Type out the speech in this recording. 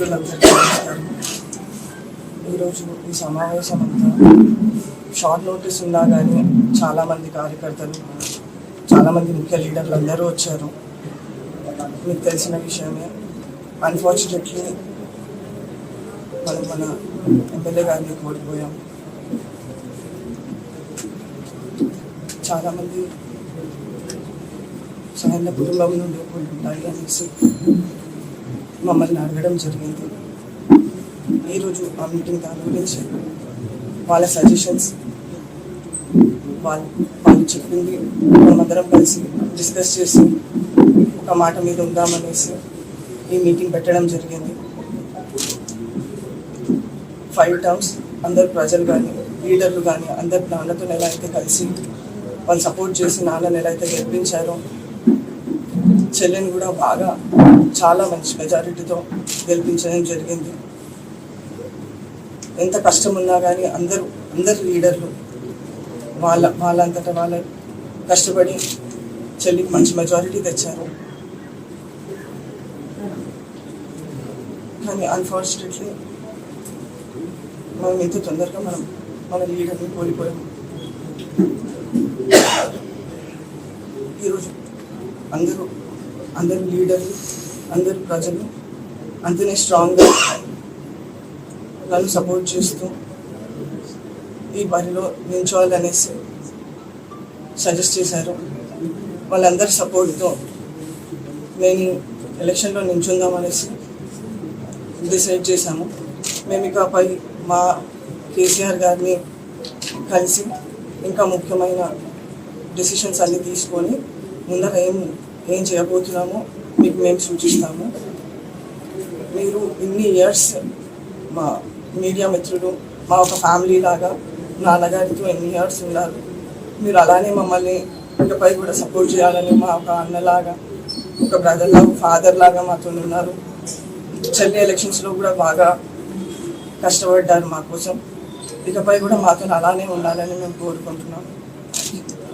నమస్కారం. ఈరోజు ఈ సమావేశం అంతా షార్ట్ నోటీస్ ఉన్నా కానీ చాలామంది కార్యకర్తలు, చాలామంది ముఖ్య లీడర్లు అందరూ వచ్చారు. మీకు తెలిసిన విషయమే. అన్ఫార్చునేట్లీ మనం మన ఎమ్మెల్యే గారిని కోల్పోయాం. చాలామంది సరైన కుటుంబం నుండి ఉండాలి అనేసి మమ్మల్ని అడగడం జరిగింది. ఈరోజు ఆ మీటింగ్ దాని గురించి వాళ్ళ సజెషన్స్, వాళ్ళు చెప్పింది మనమందరం కలిసి డిస్కస్ చేసి ఒక మాట మీద ఉందామనేసి ఈ మీటింగ్ పెట్టడం జరిగింది. 5 టర్మ్స్ అందరు ప్రజలు కానీ లీడర్లు కానీ అందరు నాన్నతో ఎలా అయితే కలిసి వాళ్ళు సపోర్ట్ చేసి నాన్నని ఎలా అయితే గెలిపించారో, చెల్లెని కూడా బాగా చాలా మంచి మెజారిటీతో గెలిపించడం జరిగింది. ఎంత కష్టం ఉన్నా కానీ అందరు లీడర్లు వాళ్ళంతటా వాళ్ళ కష్టపడి చెల్లికి మంచి మెజారిటీ తెచ్చారు. కానీ అన్ఫార్చునేట్లీ మనం ఎంత తొందరగా మన లీడర్ని కోల్పోయాము. ఈరోజు అందరు లీడర్లు, అందరు ప్రజలు అంతనే స్ట్రాంగ్గా నన్ను సపోర్ట్ చేస్తూ ఈ బరిలో నిల్చోవాలనేసి సజెస్ట్ చేశారు. వాళ్ళందరి సపోర్ట్తో నేను ఎలక్షన్లో నిల్చుందామనేసి డిసైడ్ చేశాము. మేము ఇకపై మా కేసీఆర్ గారిని కలిసి ఇంకా ముఖ్యమైన డెసిషన్స్ అన్నీ తీసుకొని ముందర ఏం చేయబోతున్నామో మీకు మేము సూచిస్తాము. మీరు ఇన్ని ఇయర్స్ మా మీడియా మిత్రులు, మా ఒక ఫ్యామిలీ లాగా నాన్నగారితో ఎన్ని ఇయర్స్ ఉన్నారు. మీరు అలానే మమ్మల్ని ఇకపై కూడా సపోర్ట్ చేయాలని మా ఒక అన్నలాగా, ఒక బ్రదర్ లాగా, ఫాదర్ లాగా మాతో ఉన్నారు. చెల్లి ఎలక్షన్స్లో కూడా బాగా కష్టపడ్డారు మా కోసం. ఇకపై కూడా మాతో అలానే ఉండాలని మేము కోరుకుంటున్నాము.